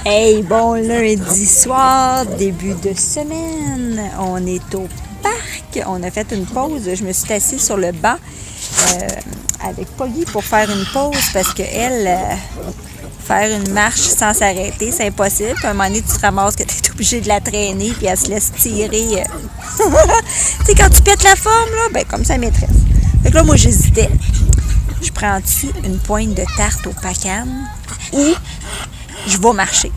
Hey, bon lundi soir, début de semaine. On est au parc. On a fait une pause. Je me suis assise sur le banc avec Poggy pour faire une pause parce qu'elle, faire une marche sans s'arrêter, c'est impossible. Puis à un moment donné, tu te ramasses que tu es obligé de la traîner puis elle se laisse tirer. Tu sais, quand tu pètes la forme, là, ben comme sa maîtresse. Fait que là, moi, j'hésitais. Je prends-tu une pointe de tarte au pacane ou je vais marcher.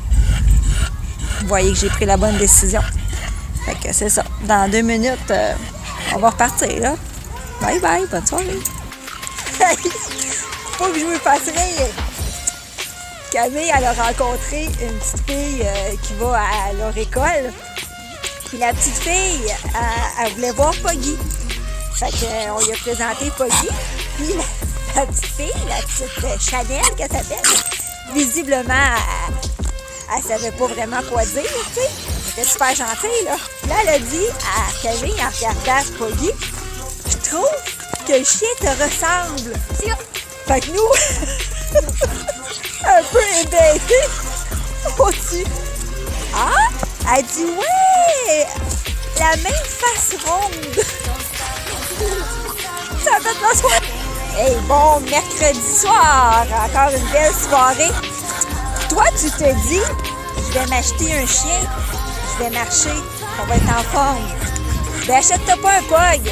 Vous voyez que j'ai pris la bonne décision. Fait que c'est ça. Dans 2 minutes, on va repartir, là. Bye bye, bonne soirée. Faut que je vous fasse rire. Camille, elle a rencontré une petite fille qui va à leur école. Puis la petite fille, elle voulait voir Poggy. Fait qu'on lui a présenté Poggy. Puis la petite fille, la petite Chanel qu'elle s'appelle, visiblement, elle savait pas vraiment quoi dire, tu sais. Elle était super gentille, là. Là, elle a dit à Camille, en regardant Poggy, « Je trouve que le chien te ressemble. » Fait que nous, un peu hébétés, on dit « Ah! » Elle dit « Ouais! La même face ronde. » Ça fait ma soirée. Hey, bon mercredi soir, encore une belle soirée. Toi, tu te dis, je vais m'acheter un chien, je vais marcher, on va être en forme. Ben, achète-toi pas un pog.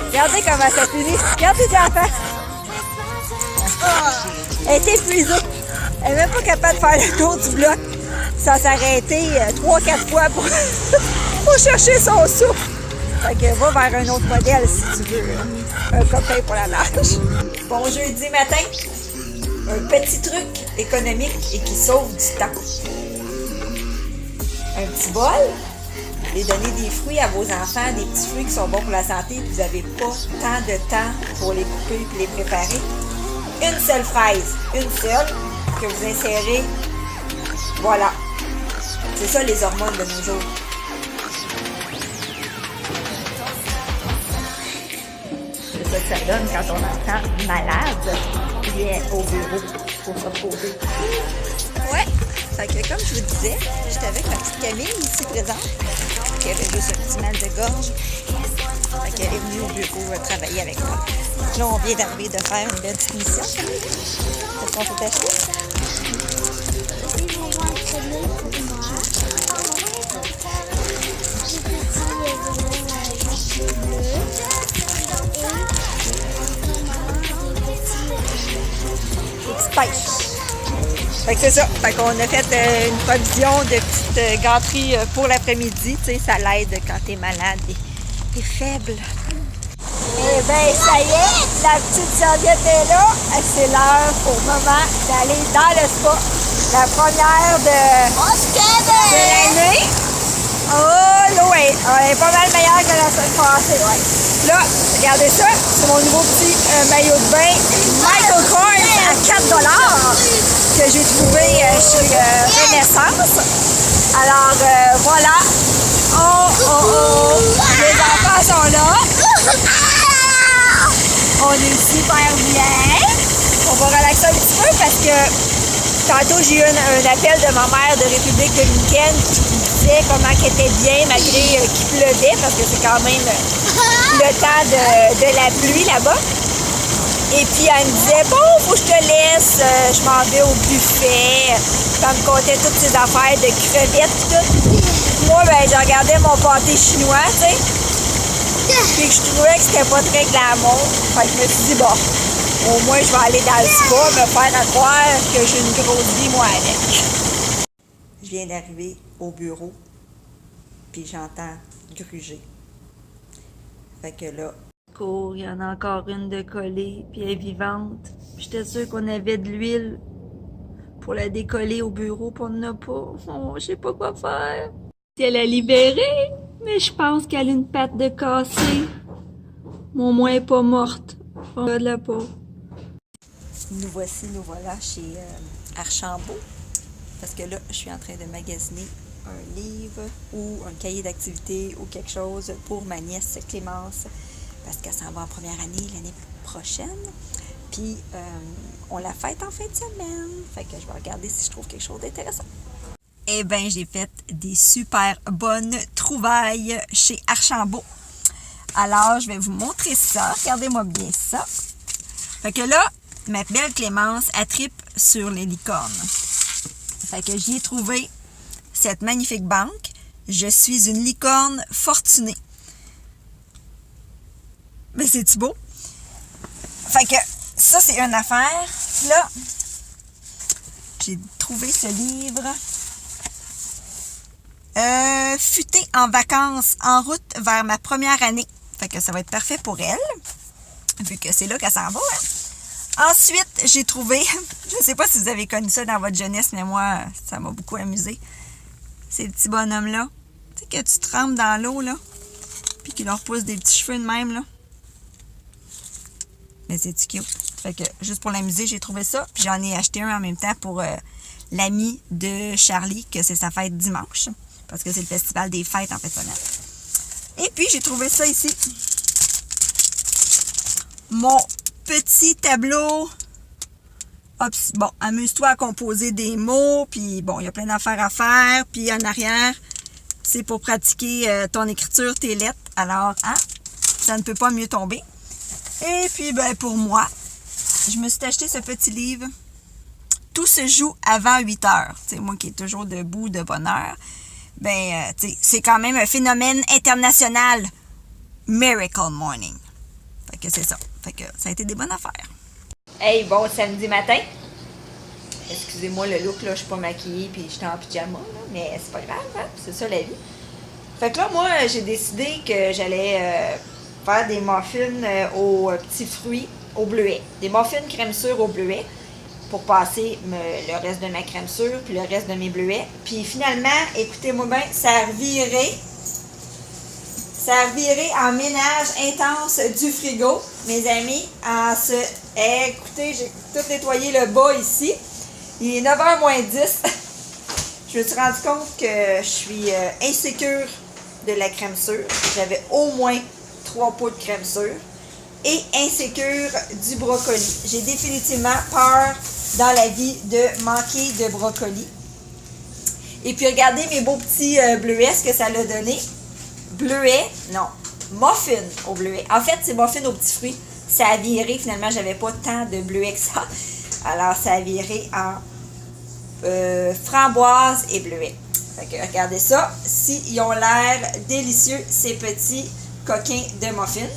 Regardez comment ça finit. Regardez la face. Elle est épuisée. Elle n'est même pas capable de faire le tour du bloc sans s'arrêter 3-4 fois pour chercher son souffle. Fait que va vers un autre modèle si tu veux. Un copain pour la marche. Bon jeudi matin. Un petit truc économique et qui sauve du temps. Un petit bol, les donner des fruits à vos enfants, des petits fruits qui sont bons pour la santé, vous n'avez pas tant de temps pour les couper et les préparer. Une seule fraise, une seule, que vous insérez. Voilà. C'est ça les hormones de nos jours. C'est ça que ça donne quand on entend malade. Viens au bureau pour se reposer. Ouais, fait que comme je vous disais, j'étais avec ma petite Camille ici présente, qui avait juste un petit mal de gorge. Fait qu'elle est venue au bureau travailler avec moi. Là, on vient d'arriver de faire une belle petite mission. Qu'est-ce qu'on peut acheter? Fait que c'est ça. Fait qu'on a fait une provision de petites gâteries pour l'après-midi. Tu sais, ça l'aide quand t'es malade et faible. Eh bien, ça y est, la petite serviette est là. C'est l'heure pour maman d'aller dans le spa. La première de l'année. Oh, l'eau elle est pas mal meilleure que la semaine passée, ouais. Là, regardez ça, c'est mon nouveau petit maillot de bain Michael Kors à 4 $ que j'ai trouvé chez Renaissance. Alors, voilà. Les enfants sont là. On est super bien. On va relaxer un petit peu parce que tantôt, j'ai eu un appel de ma mère de République dominicaine qui me disait comment elle était bien malgré qu'il pleuvait parce que c'est quand même le temps de la pluie là-bas. Et puis elle me disait, bon, faut que je te laisse, je m'en vais au buffet. Elle me contait toutes ces affaires de crevettes et tout. Moi, ben, je regardais mon pâté chinois, tu sais. Puis je trouvais que c'était pas très glamour. Fait que je me suis dit, bon, au moins je vais aller dans le spa, me faire à croire que j'ai une grosse vie, moi, avec. Je viens d'arriver au bureau, puis j'entends gruger. Fait que là, il y en a encore une de collée, puis elle est vivante. J'étais sûre qu'on avait de l'huile pour la décoller au bureau, puis on n'en a pas. Oh, je sais pas quoi faire. Elle a libéré, mais je pense qu'elle a une patte de cassée. Mon moins est pas morte. On a de la peau. Nous voilà chez Archambault. Parce que là, je suis en train de magasiner un livre ou un cahier d'activité ou quelque chose pour ma nièce Clémence. Parce qu'elle s'en va en première année l'année prochaine. Puis, on la fête en fin de semaine. Fait que je vais regarder si je trouve quelque chose d'intéressant. Eh bien, j'ai fait des super bonnes trouvailles chez Archambault. Alors, je vais vous montrer ça. Regardez-moi bien ça. Fait que là, ma belle Clémence, elle tripe sur les licornes. Fait que j'y ai trouvé cette magnifique banque. Je suis une licorne fortunée. Mais c'est-tu beau? Fait que ça, c'est une affaire. Là, j'ai trouvé ce livre. Futé en vacances, en route vers ma première année. Fait que ça va être parfait pour elle, vu que c'est là qu'elle s'en va. Hein? Ensuite, j'ai trouvé, je ne sais pas si vous avez connu ça dans votre jeunesse, mais moi, ça m'a beaucoup amusé. Ces petits bonhommes-là. Tu sais, que tu trempes dans l'eau, là, puis qu'ils leur poussent des petits cheveux de même, là. Mais c'est cute. Fait que, juste pour l'amuser, j'ai trouvé ça. Puis j'en ai acheté un en même temps pour l'ami de Charlie, que c'est sa fête dimanche. Parce que c'est le festival des fêtes en fait semaine. Et puis, j'ai trouvé ça ici. Mon petit tableau. Bon, amuse-toi à composer des mots. Puis, bon, il y a plein d'affaires à faire. Puis, en arrière, c'est pour pratiquer ton écriture, tes lettres. Alors, hein, ça ne peut pas mieux tomber. Et puis, ben, pour moi, je me suis acheté ce petit livre. Tout se joue avant 8 heures. Tu sais, moi qui est toujours debout de bonne heure. Ben, tu sais, c'est quand même un phénomène international. Miracle Morning. Fait que c'est ça. Fait que ça a été des bonnes affaires. Hey, bon samedi matin. Excusez-moi le look, là, je suis pas maquillée puis j'étais en pyjama, là, mais c'est pas grave, hein? C'est ça la vie. Fait que là, moi, j'ai décidé que j'allais faire des muffins aux petits fruits au bleuet. Des muffins crème sûre au bleuet pour passer le reste de ma crème sûre puis le reste de mes bleuets. Puis finalement, écoutez-moi bien, ça a reviré en ménage intense du frigo, mes amis. Écoutez, j'ai tout nettoyé le bas ici. Il est 9h moins 10. Je me suis rendu compte que je suis insécure de la crème sûre. J'avais au moins 3 pots de crème sûre. Et insécure du brocoli. J'ai définitivement peur dans la vie de manquer de brocoli. Et puis regardez mes beaux petits bleuets, ce que ça l'a donné. Bleuets, non, muffins au bleuet. En fait, c'est muffins aux petits fruits. Ça a viré, finalement, j'avais pas tant de bleuets que ça. Alors, ça a viré en framboise et bleuet. Fait que regardez ça. Ils ont l'air délicieux, ces petits coquins de muffins.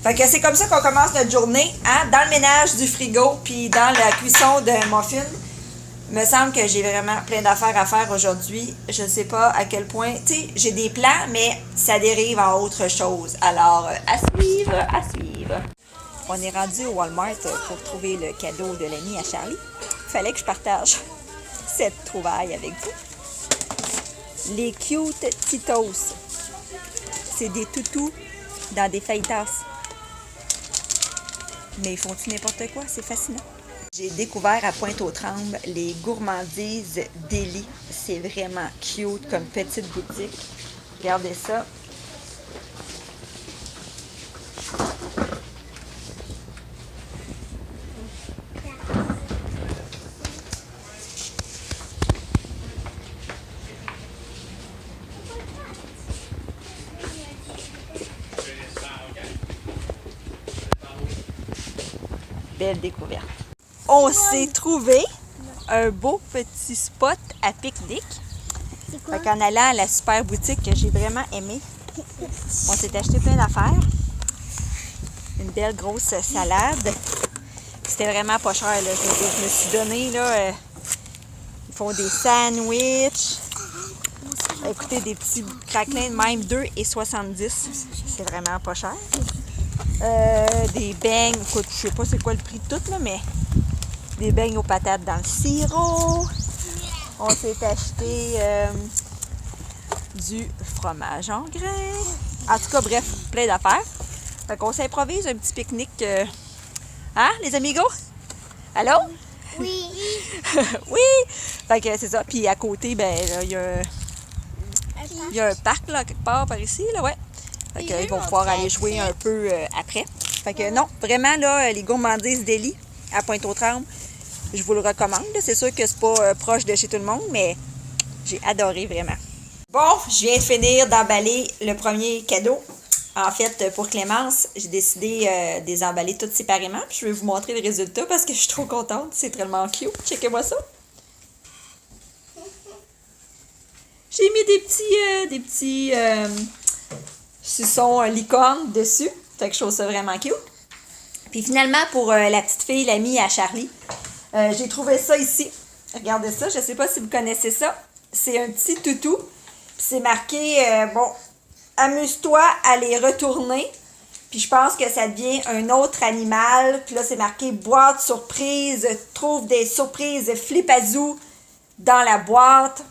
Fait que c'est comme ça qu'on commence notre journée, hein? Dans le ménage du frigo, puis dans la cuisson de muffins. Il me semble que j'ai vraiment plein d'affaires à faire aujourd'hui. Je ne sais pas à quel point. Tu sais, j'ai des plans, mais ça dérive en autre chose. Alors, à suivre, à suivre. On est rendu au Walmart pour trouver le cadeau de l'ami à Charlie. Il fallait que je partage cette trouvaille avec vous. Les cute Titos. C'est des toutous dans des fajitas. Mais ils font-tu n'importe quoi? C'est fascinant. J'ai découvert à Pointe-aux-Trembles les gourmandises Deli. C'est vraiment cute comme petite boutique. Regardez ça. Belle découverte. On s'est trouvé un beau petit spot à pique-nique. Fait qu'en allant à la super boutique que j'ai vraiment aimé, on s'est acheté plein d'affaires. Une belle grosse salade. C'était vraiment pas cher, là. Je me suis donné, là, ils font des sandwichs. Écoutez, des petits craquelins de même, 2,70. C'est vraiment pas cher. Des beignes, écoute, je sais pas c'est quoi le prix de tout, là, mais des beignes aux patates dans le sirop. On s'est acheté du fromage en grains. En tout cas, bref, plein d'affaires. Fait qu'on s'improvise un petit pique-nique. Hein, les amigos? Allô? Oui. Oui! Fait que c'est ça. Puis à côté, ben, il y a un parc, là, quelque part par ici, là, ouais. Fait qu'ils vont pouvoir aller jouer un peu après. Fait que non, vraiment, là, les gourmandises d'Élie à Pointe-aux-Trembles, je vous le recommande. C'est sûr que c'est pas proche de chez tout le monde, mais j'ai adoré vraiment. Bon, je viens de finir d'emballer le premier cadeau. En fait, pour Clémence, j'ai décidé de les emballer toutes séparément. Puis je vais vous montrer le résultat parce que je suis trop contente. C'est tellement cute. Checkez-moi ça. J'ai mis des petits suçons licorne dessus. Fait que je trouve ça vraiment cute. Puis finalement, pour la petite fille, l'amie à Charlie, j'ai trouvé ça ici. Regardez ça. Je ne sais pas si vous connaissez ça. C'est un petit toutou. Puis c'est marqué, bon... Amuse-toi à les retourner. Puis je pense que ça devient un autre animal. Puis là, c'est marqué boîte surprise. Trouve des surprises flipazou dans la boîte.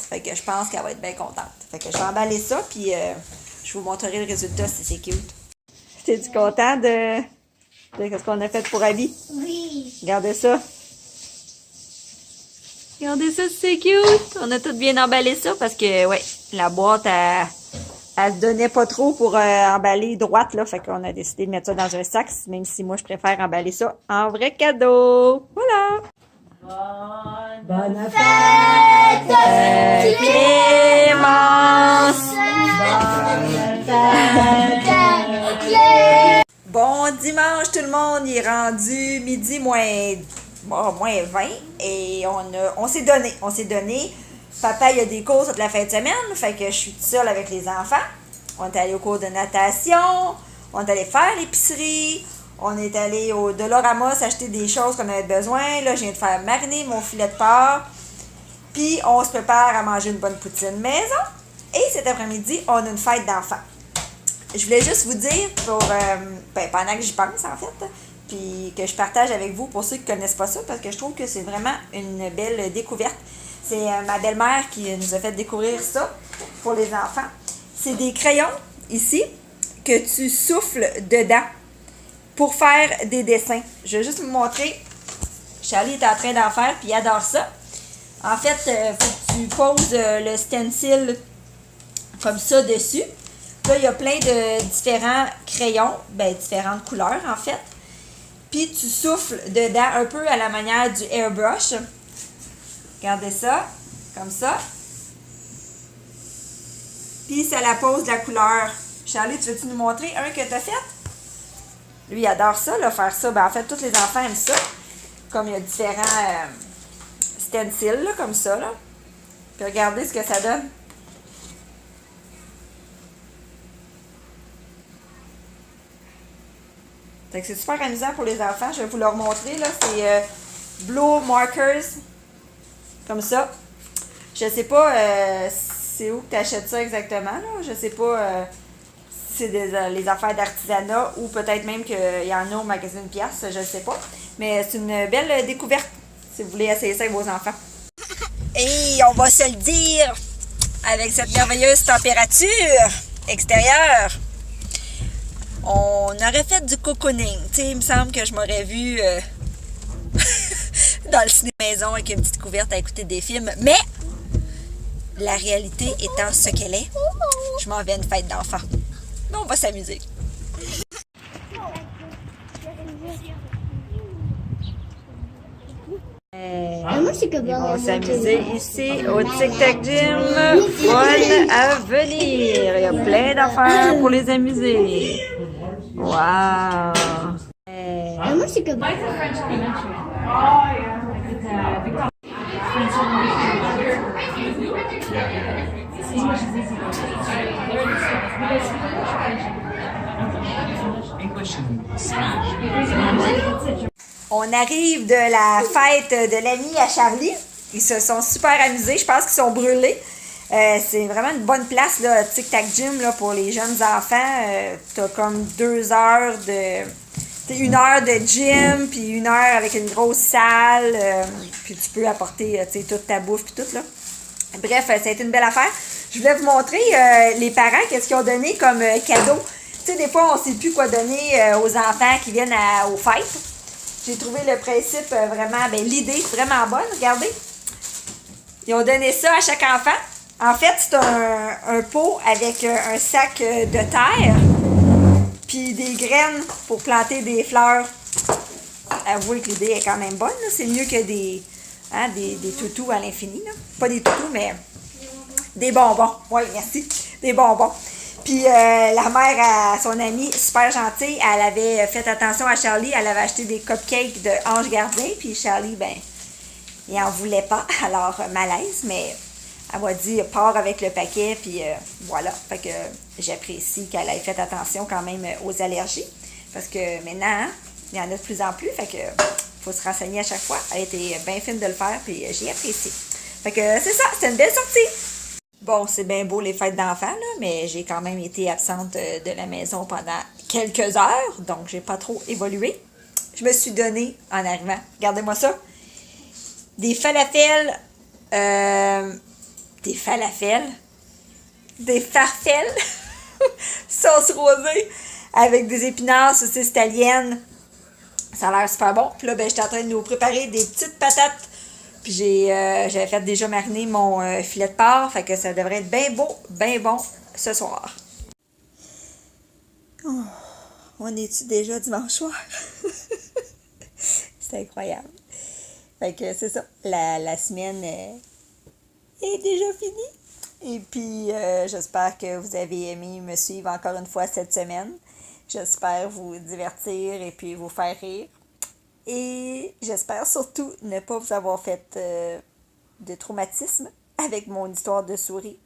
Fait que je pense qu'elle va être bien contente. Fait que je vais emballer ça. Puis je vous montrerai le résultat si c'est cute. T'es-tu content de ce qu'on a fait pour Abby? Oui. Regardez ça. Regardez ça, c'est cute. On a tout bien emballé ça parce que, ouais, la boîte, elle se donnait pas trop pour emballer droite, là. Fait qu'on a décidé de mettre ça dans un sac, même si moi, je préfère emballer ça en vrai cadeau. Voilà! Bonne fête, Clémence! Bon dimanche tout le monde, il est rendu midi moins 20 et on s'est donné. Papa, il y a des cours toute la fin de semaine, fait que je suis toute seule avec les enfants. On est allé au cours de natation, on est allé faire l'épicerie, on est allé au Dollarama s'acheter des choses qu'on avait besoin. Là, je viens de faire mariner mon filet de porc. Puis, on se prépare à manger une bonne poutine maison. Et cet après-midi, on a une fête d'enfants. Je voulais juste vous dire, pendant que j'y pense en fait, puis que je partage avec vous pour ceux qui ne connaissent pas ça, parce que je trouve que c'est vraiment une belle découverte. C'est ma belle-mère qui nous a fait découvrir ça pour les enfants. C'est des crayons, ici, que tu souffles dedans pour faire des dessins. Je vais juste vous montrer. Charlie est en train d'en faire, puis il adore ça. En fait, faut que tu poses le stencil comme ça dessus. Là, il y a plein de différents crayons, différentes couleurs en fait. Puis tu souffles dedans un peu à la manière du airbrush. Regardez ça, comme ça. Puis ça la pose la couleur. Charlie, tu veux-tu nous montrer un que tu as fait? Lui, il adore ça, là, faire ça. En fait, tous les enfants aiment ça. Comme il y a différents stencils, là, comme ça. Là. Puis regardez ce que ça donne. Fait que c'est super amusant pour les enfants. Je vais vous leur montrer. Là. C'est Blue Markers. Comme ça. Je sais pas c'est où que tu achètes ça exactement. Là. Je sais pas si c'est les affaires d'artisanat ou peut-être même qu'il y en a au magasin de pièces. Je ne sais pas. Mais c'est une belle découverte si vous voulez essayer ça avec vos enfants. Et on va se le dire, avec cette merveilleuse température extérieure, on aurait fait du cocooning. Tu sais, il me semble que je m'aurais vu dans le cinéma maison avec une petite couverte à écouter des films. Mais la réalité étant ce qu'elle est, je m'en vais à une fête d'enfants. Mais on va s'amuser. On va s'amuser ici au Tic Tac Gym. Fun à venir. Il y a plein d'affaires pour les amuser. Wow! Moi, c'est comme... On arrive de la fête de l'ami à Charlie. Ils se sont super amusés. Je pense qu'ils sont brûlés. C'est vraiment une bonne place, là, Tic Tac Gym, là, pour les jeunes enfants. T'as comme 2 heures de... 1 heure de gym, puis 1 heure avec une grosse salle. Puis tu peux apporter toute ta bouffe, puis tout, là. Bref, ça a été une belle affaire. Je voulais vous montrer les parents, qu'est-ce qu'ils ont donné comme cadeau. Tu sais, des fois, on ne sait plus quoi donner aux enfants qui viennent aux fêtes. J'ai trouvé le principe vraiment, l'idée vraiment bonne. Regardez. Ils ont donné ça à chaque enfant. En fait, c'est un pot avec un sac de terre. Puis Puis des graines pour planter des fleurs. Avouez que l'idée est quand même bonne. Là. C'est mieux que des toutous à l'infini. Là. Pas des toutous, mais des bonbons. Oui, merci. Des bonbons. Puis la mère à son amie, super gentille, elle avait fait attention à Charlie. Elle avait acheté des cupcakes de Ange Gardien. Puis Charlie, ben, il en voulait pas. Alors, malaise, mais elle m'a dit, pars avec le paquet. Puis voilà. Fait que j'apprécie qu'elle ait fait attention quand même aux allergies. Parce que maintenant, hein, il y en a de plus en plus. Fait que faut se renseigner à chaque fois. Elle était bien fine de le faire. Puis j'ai apprécié. Fait que c'est ça. C'était une belle sortie. Bon, c'est bien beau les fêtes d'enfants, là, mais j'ai quand même été absente de la maison pendant quelques heures, donc j'ai pas trop évolué. Je me suis donné en arrivant, regardez-moi ça, des falafels, des farfelles, sauce rosée, avec des épinards, saucisses italiennes. Ça a l'air super bon. Puis là, ben, j'étais en train de nous préparer des petites patates. Puis j'avais fait déjà mariner mon filet de porc. Fait que ça devrait être bien beau, bien bon ce soir. Oh, on est-tu déjà dimanche soir? C'est incroyable. Fait que c'est ça. La semaine est déjà finie. Et puis, j'espère que vous avez aimé me suivre encore une fois cette semaine. J'espère vous divertir et puis vous faire rire. Et j'espère surtout ne pas vous avoir fait de traumatisme avec mon histoire de souris.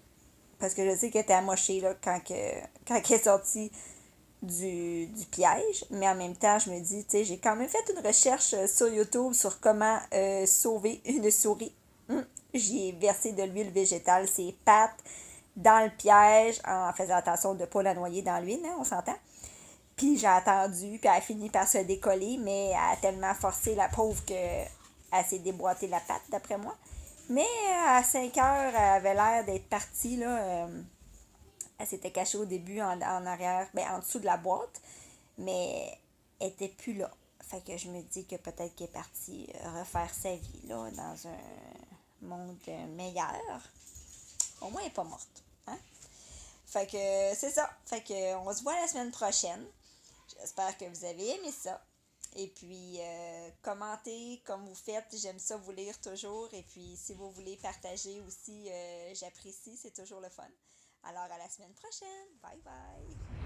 Parce que je sais qu'elle était amochée là, quand elle est sortie du piège. Mais en même temps, je me dis, tu sais, j'ai quand même fait une recherche sur YouTube sur comment sauver une souris. J'y ai versé de l'huile végétale, ses pattes, dans le piège, en faisant attention de ne pas la noyer dans l'huile, hein, on s'entend. Puis j'ai attendu, puis elle a fini par se décoller, mais elle a tellement forcé la pauvre qu'elle s'est déboîtée la patte, d'après moi. Mais à 5 heures, elle avait l'air d'être partie, là. Elle s'était cachée au début en arrière, en dessous de la boîte, mais elle n'était plus là. Fait que je me dis que peut-être qu'elle est partie refaire sa vie, là, dans un monde meilleur. Au moins, elle n'est pas morte, hein? Fait que c'est ça. Fait que on se voit la semaine prochaine. J'espère que vous avez aimé ça. Et puis, commentez comme vous faites. J'aime ça vous lire toujours. Et puis, si vous voulez partager aussi, j'apprécie. C'est toujours le fun. Alors, à la semaine prochaine. Bye bye.